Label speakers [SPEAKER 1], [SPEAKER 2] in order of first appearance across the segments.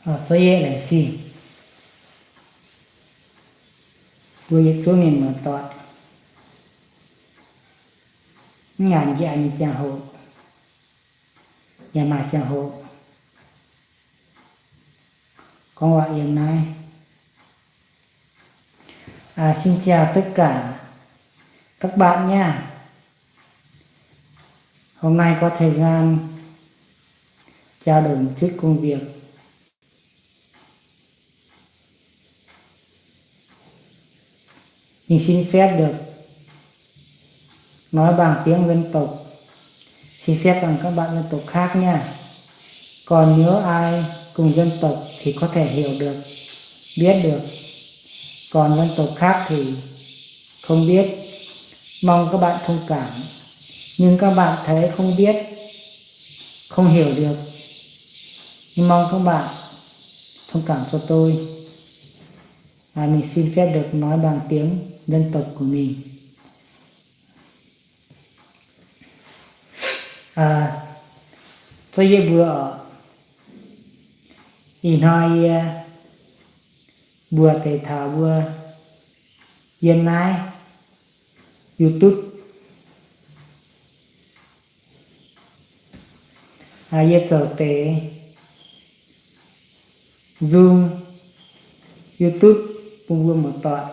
[SPEAKER 1] 所以来去，我也做面么多，俺家你讲好，nhà mà chẳng hộ con gọi hiện nay xin chào tất cả các bạn nha. Hôm nay có thời gian trao đổi một chút công việc. Mình xin phép được nói bằng tiếng dân tộc, xin phép bằng các bạn dân tộc khác nha. Còn nếu ai cùng dân tộc thì có thể hiểu được, biết được. Còn dân tộc khác thì không biết. Mong các bạn thông cảm. Nhưng các bạn thấy không biết, không hiểu được, nhưng mong các bạn thông cảm cho tôi. Mình xin phép được nói bằng tiếng dân tộc của mình. Tôi về bữa in hai bữa thể thao bữa hiện nay YouTube về sở tế Zoom YouTube cùng vừa một tọa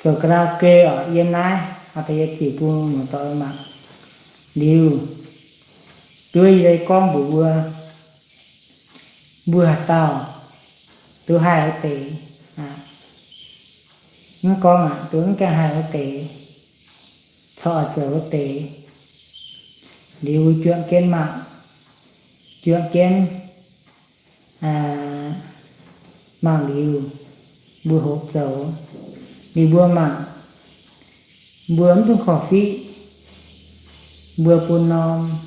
[SPEAKER 1] sở karaoke ở hiện nay thì chỉ cùng một tọa mà điều tôi đây con bữa bữa hạt tàu tôi hai tệ nó con tướng cái hai tệ thọ trở tệ điều chuyện trên mạng, chuyện trên mạng điều bữa hộp dấu đi bữa mạng bữa ấm trong khỏ phí bữa phun non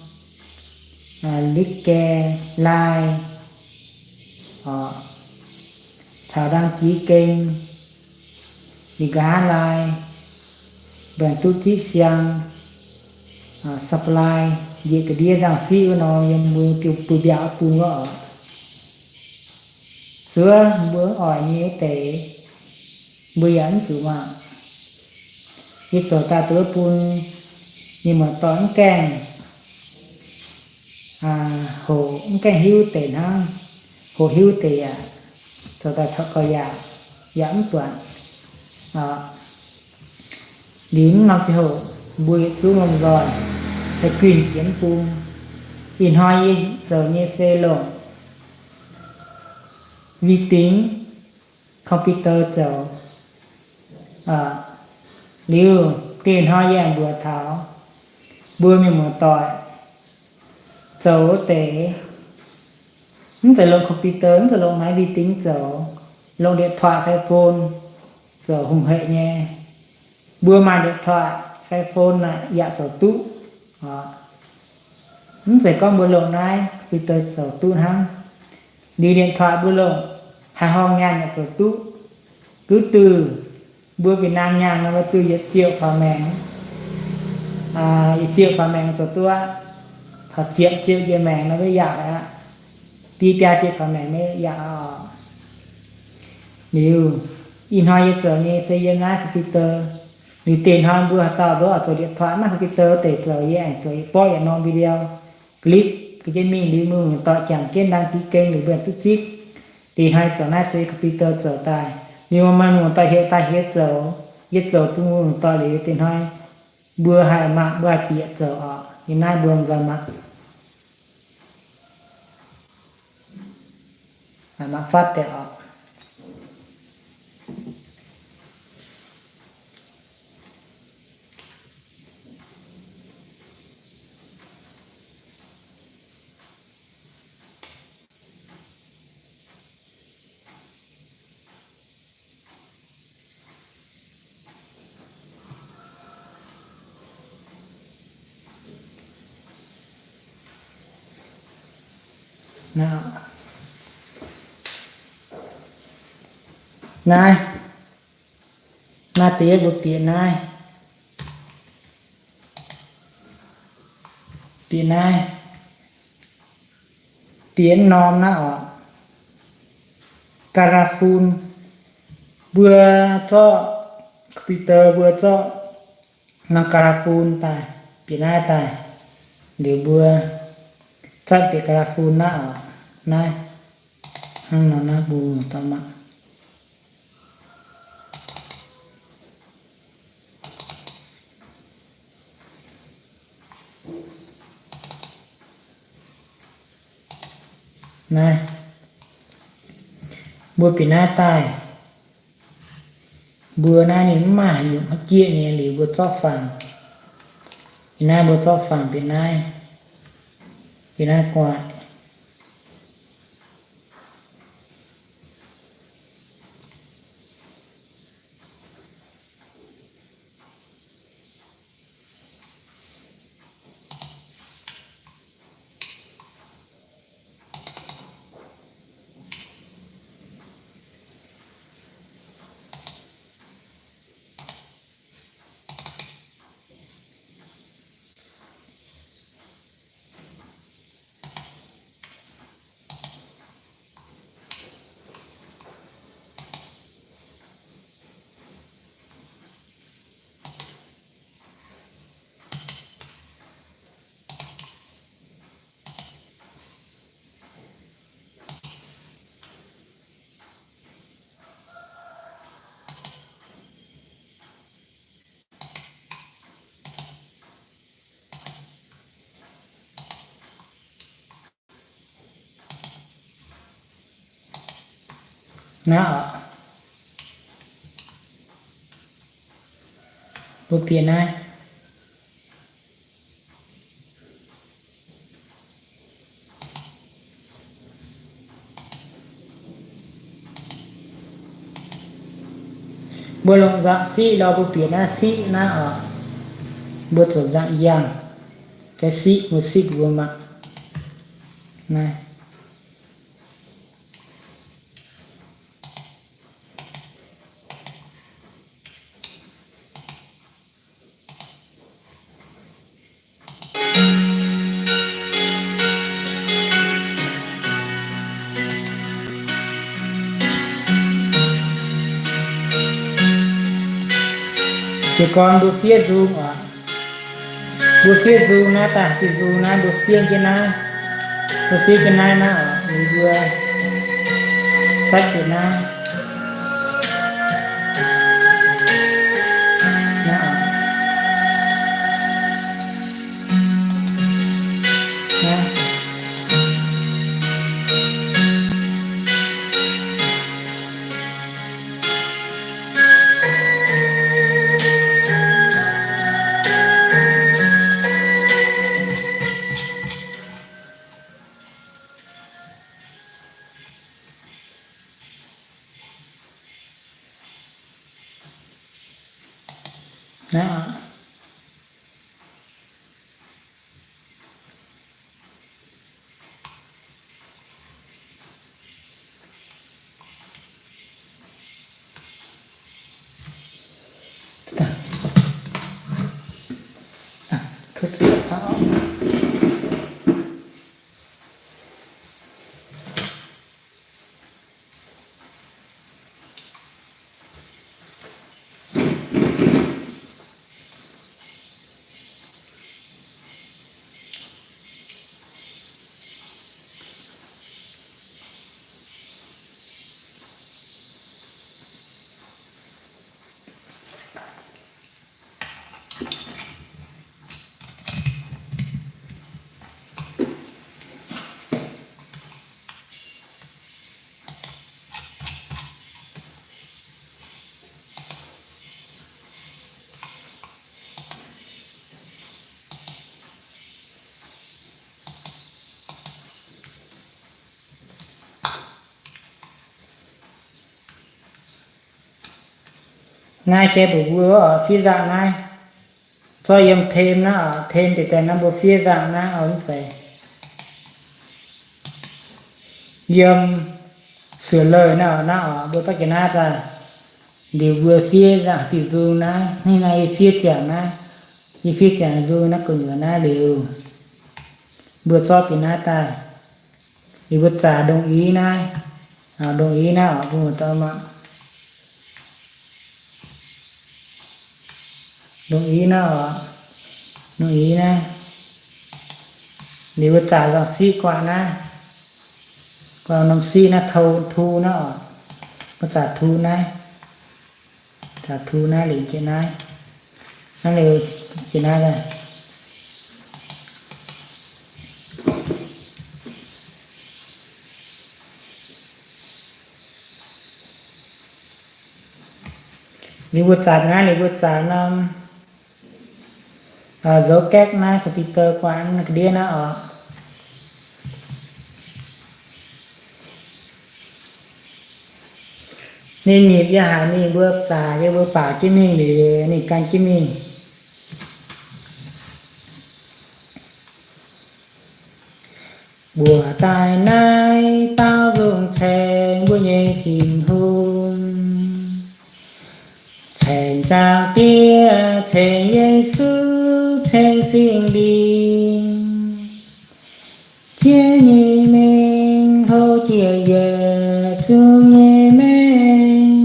[SPEAKER 1] like like thảo đăng ký kênh đi gá like bản tu chip sang supply về cái đĩa rằng phi của nó nhưng mưa tiêu bự béo phù ngọ xưa bữa ỏi như thế bữa ăn chủ mà khi tổ ta tới phun nhưng mà toán kèn hồ cái hưu tệ ha hồ hưu tệ tổ ta thật có giảm tuần đến năm thì hồ bùi xuống ngầm rồi phải quyền chiến phun in hai giờ như xe lộn vi tính computer chờ liu tiền hai dạng bữa tháo bữa mình một tỏi dấu tế không phải lộn computer không phải lộn máy vi tính dấu lộn điện thoại iPhone dấu hùng hệ nhé bữa màn điện thoại iPhone là dạng dấu tụ không phải con bữa lộn này computer dấu tụ hăng đi điện thoại bữa lộn hai hong nha nhạc dấu tụ cứ từ bữa Việt Nam nhà nó từ giới thiệu phá mẹn giới thiệu phá mẹn cho tôi thật chuyện về mẹn nó mới dạo đó đi ra chuyện phá mẹn mới dạo nếu in hai giờ như xây dựng ngay computer nếu tiền hai bữa tao đó ở số điện thoại mà computer để rồi ảnh rồi播ảnh non video clip cái trên mình đi mừng tọa chẳng trên đăng ký kênh để bên tích ship tiền hai giờ nay xây computer trở tài nếu mà mình ta hết giờ tôi muốn ta để tiền hai bữa hai mạng bữa hai tiệt giờ ở hiện nay buồn giờ mà phát tiền ở nào này tía một tiền này biển nòm nó ở Carafun vừa cho Peter vừa cho nó Carafun tài biển ai tài để vừa chắc cái Carafun nó ở này hăng nó bù tao mà này bữa biển ai tài bữa nay này mà nhiều nó chia này để bữa cho phẳng biển ai bữa cho phẳng biển ai quạt nó bữa biển ai bữa lòng dạng xí đó bữa biển ai xí nó ở bữa trở dạng giang cái xí một xí của mặt này chỉ còn bữa phía zoom ở bữa phía zoom na ta chỉ zoom na bữa phía trên này na ở vừa cách trên này na ở na đó thức đó ngay che bữa vừa ở phía dạng này cho em thêm nó ở thêm để nó bữa phía dạng nó ở như vậy em sửa lời nó ở bữa tao cái na ra để vừa phía dạng thì dù nó như này phía chẳng nó như phía chẳng dù nó cứng ở nó đều bữa cho cái na ta thì bất trả đồng ý này đồng ý nào ở cùng tâm ạ đồng ý nào ạ đồng ý này thì bất trả là si quả này còn nằm si là thầu thu nó ở bất trả thu này trả thu này để chuyện này nó đều chuyện này này libur sana libur sana dấu két na computer quán cái đĩa nó ở nên nhịp ra hà ni bữa tà cái bữaป่าchí minh để ni can chí minh bùa tai nai bao dung chèn bùa nhẹ thìn hôn chèn trang tia chèn Giêsu chèn sinh linh chia nhị men hô chia giờ chung nhẹ men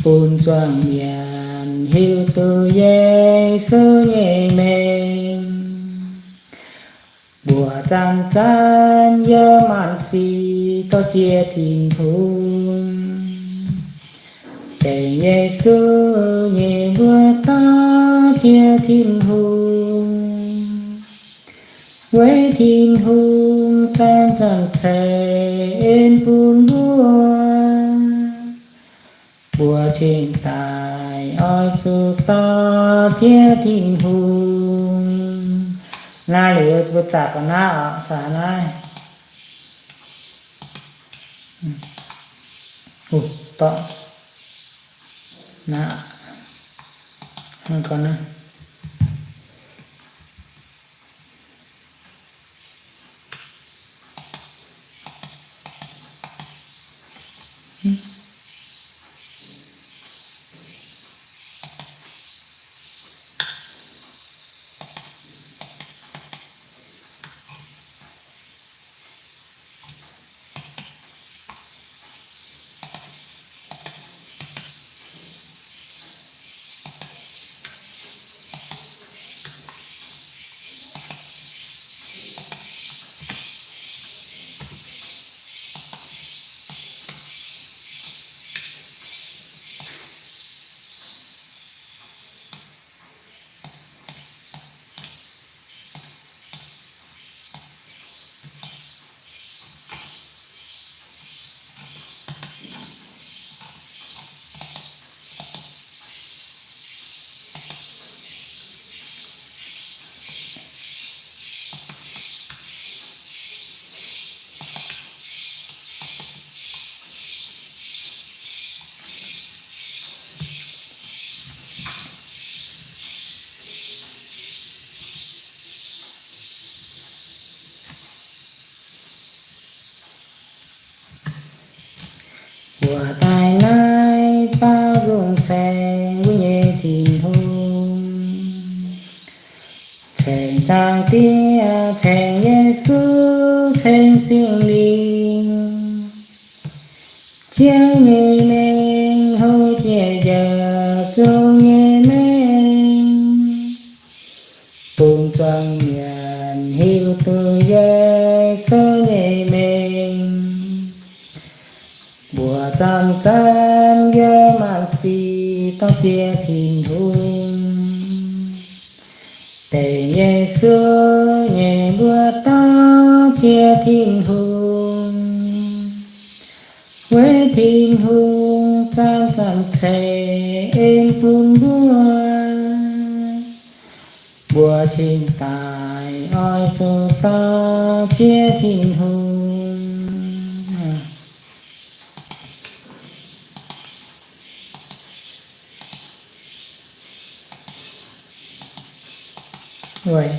[SPEAKER 1] bùn choàng nhàn hiu tu Giêsu nhẹ men bùa tam chan nhớ mạn si to chia thìn hôn kể Giêsu nhẹ bùa to chia thìn hôn với thìn hôn tan tan chèn bùn bùa trên tài oi su to chia thìn hôn na liệu bữa chả còn na ở xả này to na không còn nữa của tai nai bao dung chèn với nhẹ thìn hôn chèn trang tia chèn Giêsu chèn sinh linh chia nhẹ men hô chia giờ chung nhẹ men bùn choàng nhàn hiu tu Giêsu nhẹ men bùa tam chan nhớ mạn si to chia thìn hôn tề Giêsu nhẹ bùa to chia thìn hôn với thìn hôn tam tam chèn bùn bùa trên tài oi cho to chia thìn hôn rồi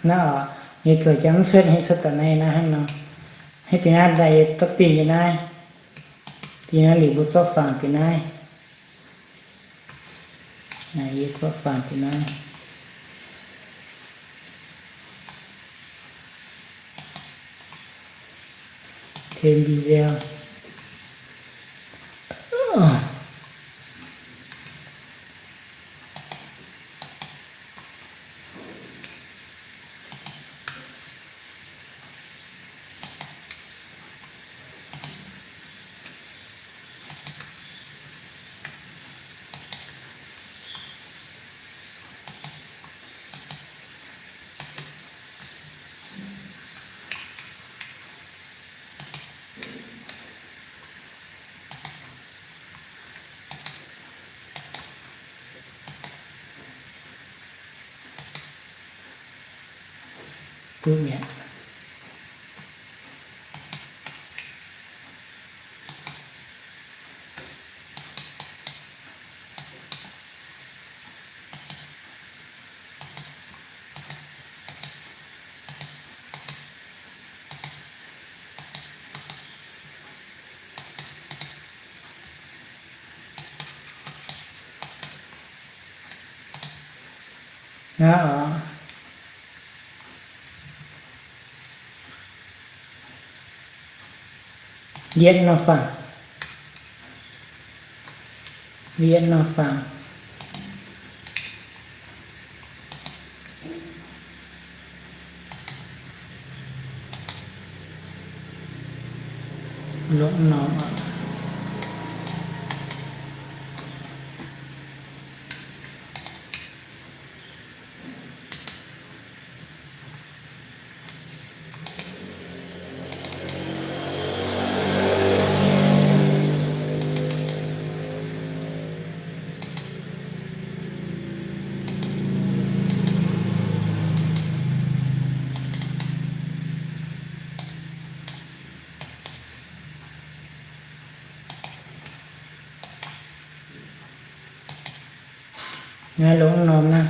[SPEAKER 1] nó như cửa chấm xuất hay xuất tận này na hắn nó hay cái này đây tất tiền cái này thì nó lì bút sót phẳng cái này này sót phẳng cái này thêm video cứ nhẹ đó viết nó phẳng viết nó phẳng lúc nó nghe lúc nó nè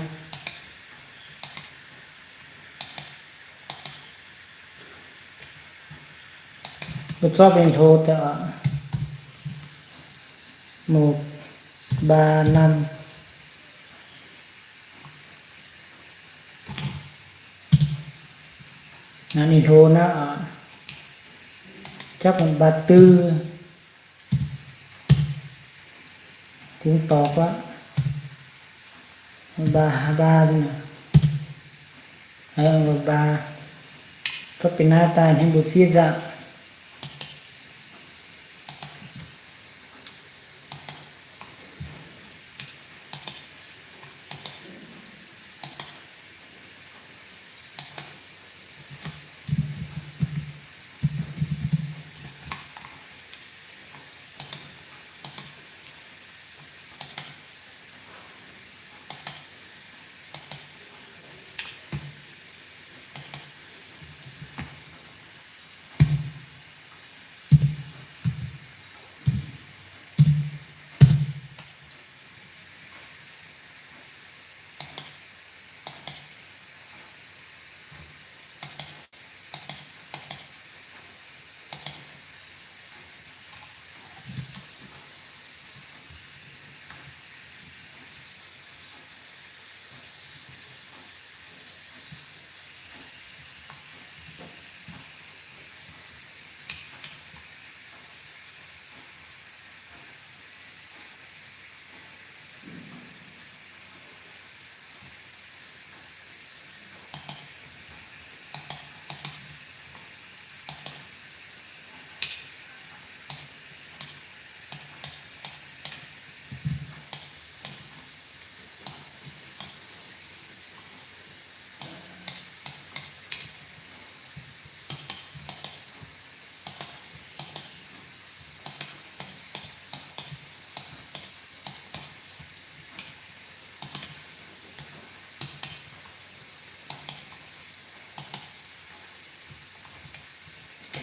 [SPEAKER 1] bút sót bên thô tờ 1 3 5 này thô nó chắc còn 34 tiếng to quá 3 đi nè hay ông 3 có cái na tài hay một phía dạng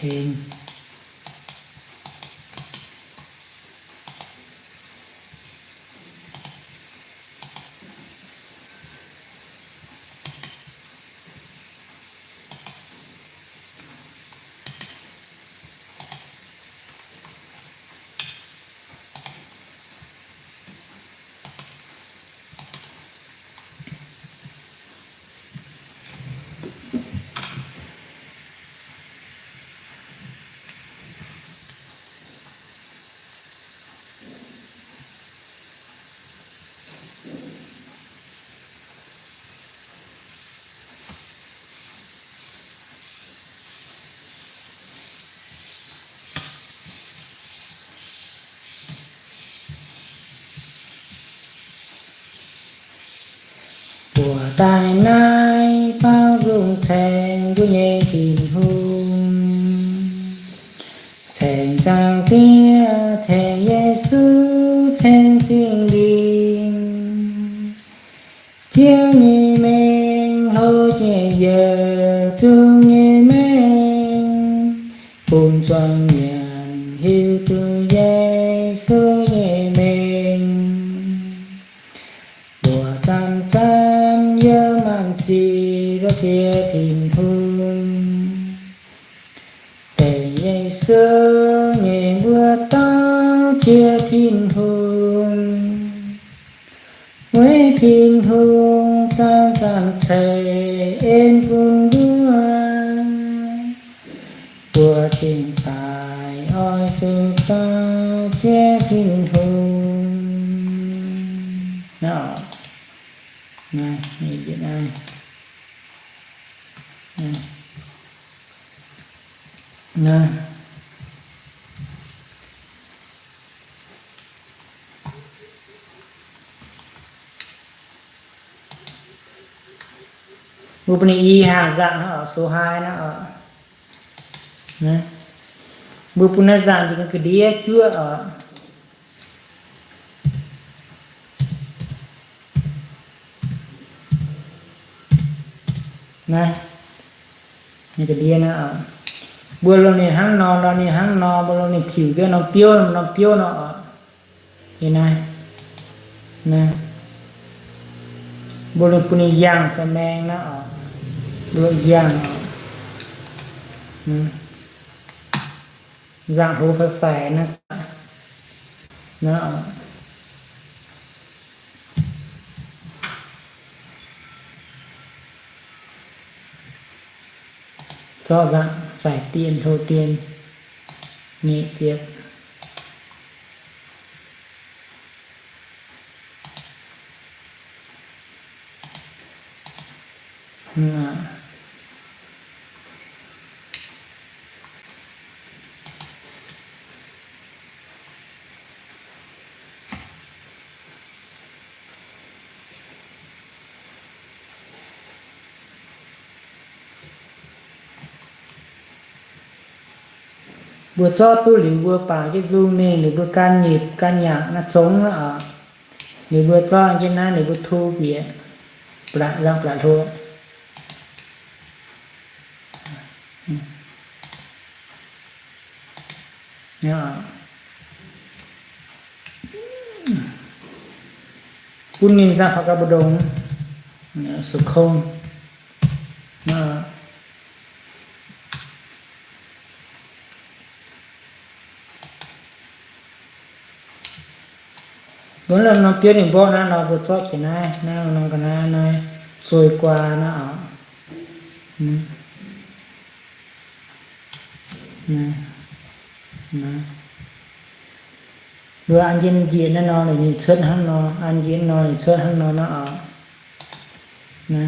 [SPEAKER 1] thêm của tai nai bao dung thèn của nhẹ tìm hùng thèn giang kia thèn Giêsu thèn sinh linh chiếu như mình hô nhẹ giờ thương như mình cùng chọn nhàn hiu tu Giêsu nhẹ mình bùa tam tam nhớ mang chi đó chia tình thương để Giêsu nhẹ bữa tao chia tình thương với tình thương ta cảm thấy yên vui đưa của tình tài ôi chúng ta chia tình thương nào này nhìn chuyện này này búp này y hàng dạng nó ở số 2 nó ở này búp này dạng thì cái đĩa chưa ở này cái đĩa nó ở bữa lâu này hăng no bữa lâu này chịu cái nó piêu nó ở thế này này bữa lâu này giang phải men nó ở bữa giang giang hồ phải nó ở cho rằng phải tiền thô tiền nhẹ diệt vừa cho tôi liều vừa bảo cái zoom này liều vừa can nhịp can nhạc nó sống nó ở liều vừa cho trên này liều vừa thu vỉa lại thôi nhá kun nhìn ra hoặc là bờ đồng số không nhá đúng là nó biết đến bộ nó vượt cho cái này nó cái này rồi qua nó ở vừa ăn diễn diễn nó là nhìn xuất hắn nó ăn diễn nó là xuất hắn nó ở nè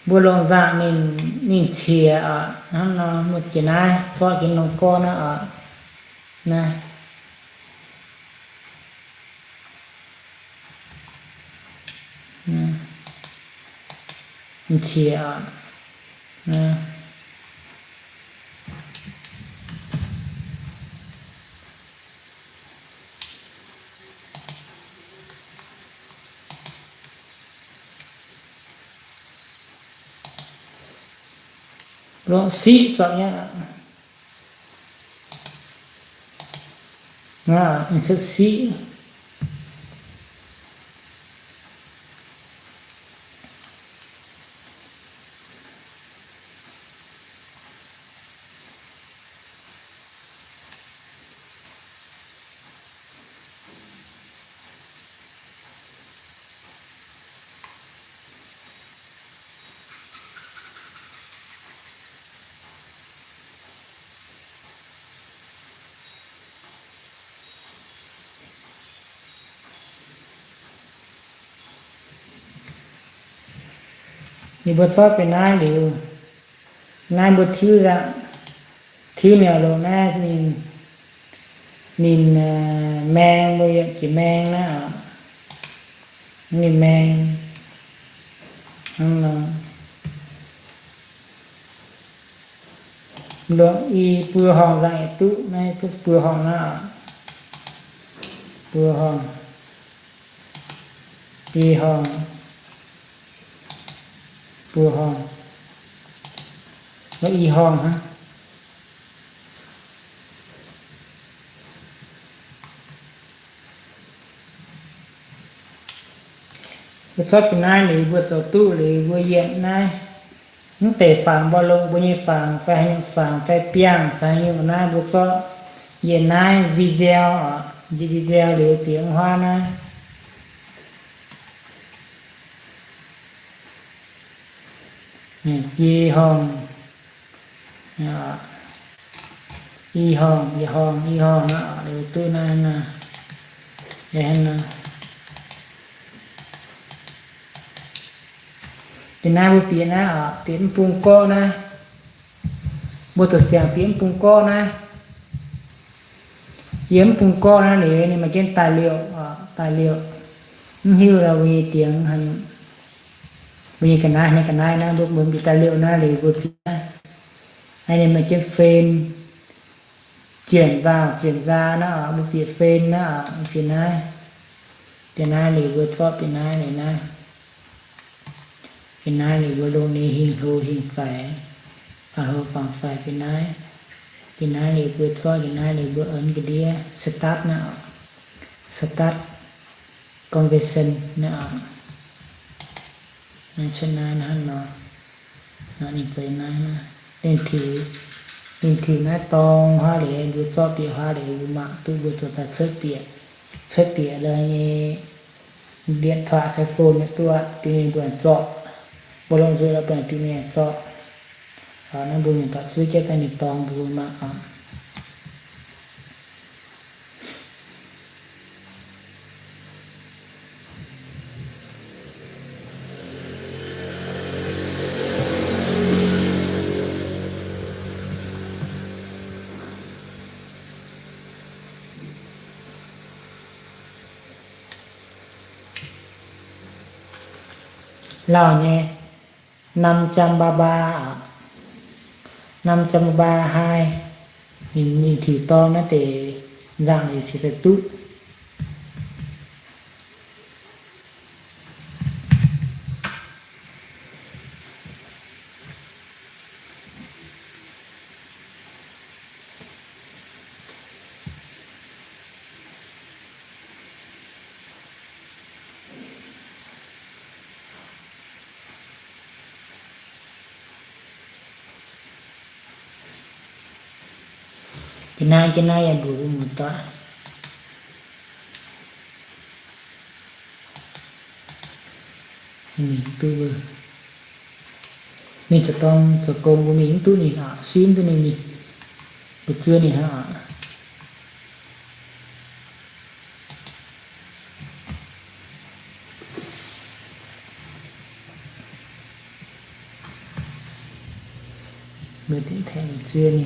[SPEAKER 1] bữa lòng dạ mình chìa ở nó một cái này cho cái nòng con nó ở này mình chìa ở này lo si soalnya nah insert siนี่บทสอบเป็นนายหรือนายบทชื่อละชื่อเนี่ยลงหน้านินแมงบริจีแมงนะนี่แมงอันนั้นลงอีปือห้องไรตุในพวกปือห้องนะปือห้องอีห้องปือห้องแล้วอีห้องฮะบทสอบเป็นนายหรือบทสอบตู้หรือบทเย็นนายนั่งเตะฝั่งบอลลงบนยี่ฝั่งไฟฝั่งไฟเปียงไฟอยู่นายบทสอบเย็นนายวิดีโอหรือเสียงhoaนายยีห้องอีห้องนะหรือตู้นายนะเห็นนะเป็นนายบุเปียนะเปลี่ยนปุ่งก้อนะบทตัวเสียงเปลี่ยนปุ่งก้อนะเยี่ยมปุ่งก้อนะหรือนี่มาเช่นtài liệu như là vì tiếng hành vì cái này nó bước bước cái tài liệu nó để vượt hay nên mà chiếc phên chuyển ra nó ở một phía phên nó ở phía này để vượt qua phía này để vượt đồ này hình phải và hồ bằng phải phía này để vượt qua phía này để vượt ấn cái đĩa start conversion nó cho nên nó đi tới này nên thì nó tông hoa để vượt qua phía hoa để mạng tôi vượt qua ta xuất tỉa là điện thoại cái phone này tôi thì mình vừa chọn bao lâu rồi là phải thì mình chọn nó buồn mình ta xuất cho cái này tông buồn mà Lào nhé 532 nhìn thì to nó để dạng thì chỉ phải tút cái này là đủ một tọa tôi mình sẽ công của mình tôi này hả xuyên tôi này được chưa này hả người tiếp theo chưa này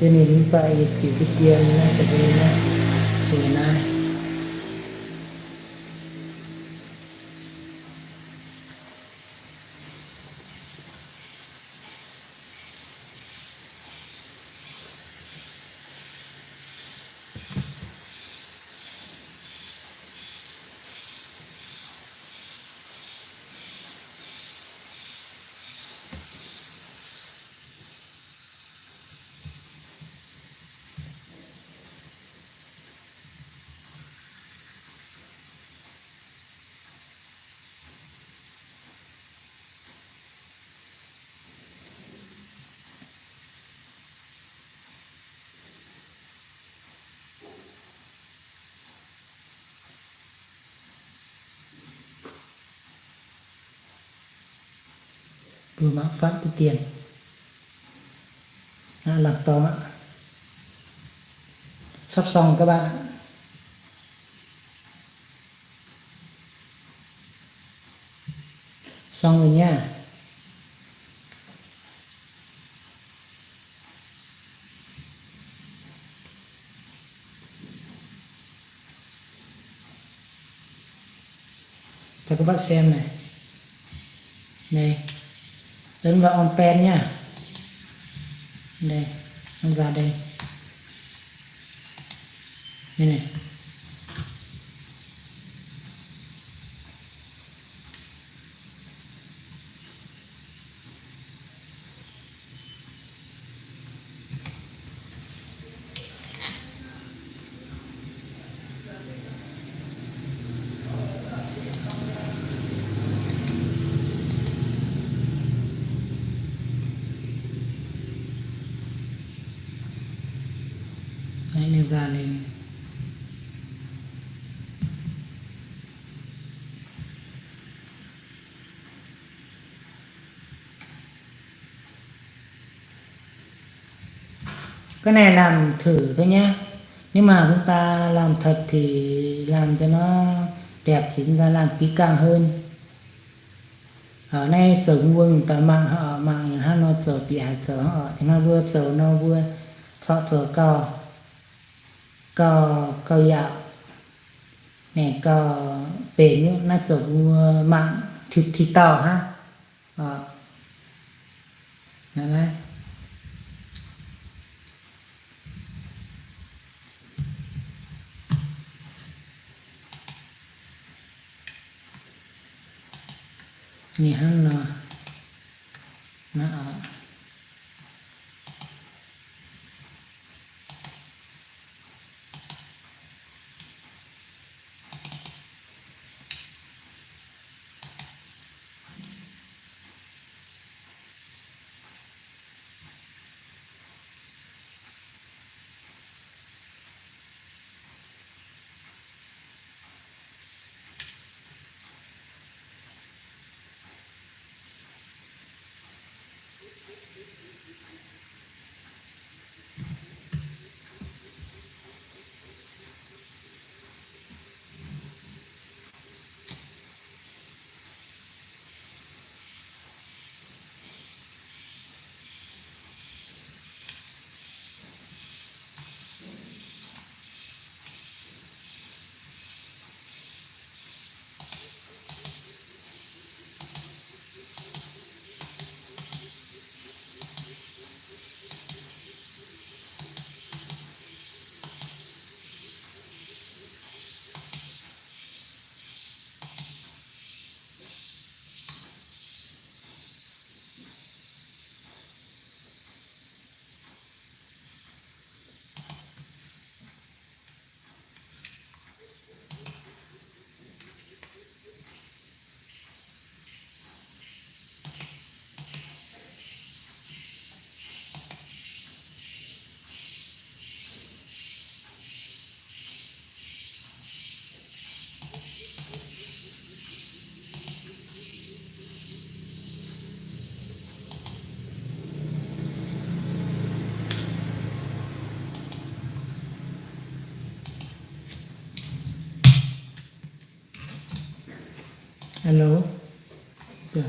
[SPEAKER 1] cho nên phải chịu cái tiền nó cái gì nó từ nay vừa mã phát cái tiền làm to ạ. Sắp xong các bạn. Xong rồi nha. Cho các bạn xem này. Đây. Ấn vào on pen nha. Đây. Nó ra đây. Đây này. Đấy, nó ra lên. Cái này làm thử thôi nhá. Nhưng mà chúng ta làm thật thì làm cho nó đẹp thì chúng ta làm kỹ càng hơn. Ở đây sở nguồn ta mạng họ mạng ha nó sở bị hạt sở họ thì nó vừa sở nó vừa sọ sở cao cao cao dạo này cao bể như nó sở mạng thịt tàu ha. Đấy. Nhìn hắn nó hello. Chưa.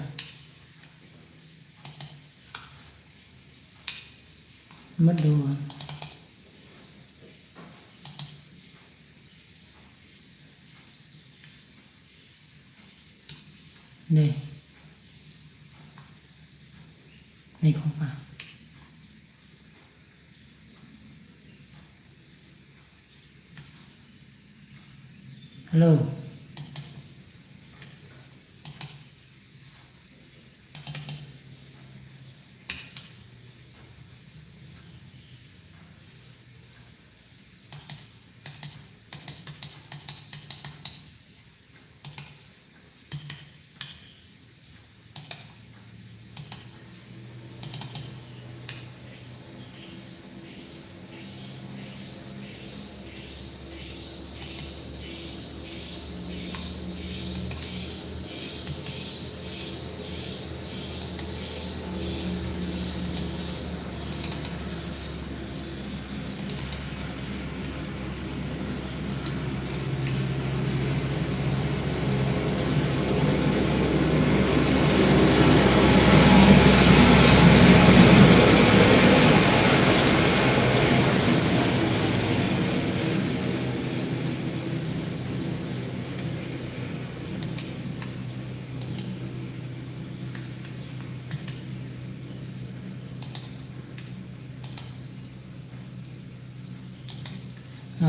[SPEAKER 1] Mất đồ rồi. Đây. Đây không phải. Hello.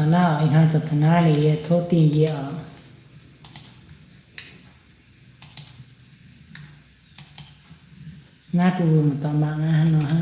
[SPEAKER 1] nào anh hai tập thân hai này thô tiền gì ở na tu một tầm mạng nó ha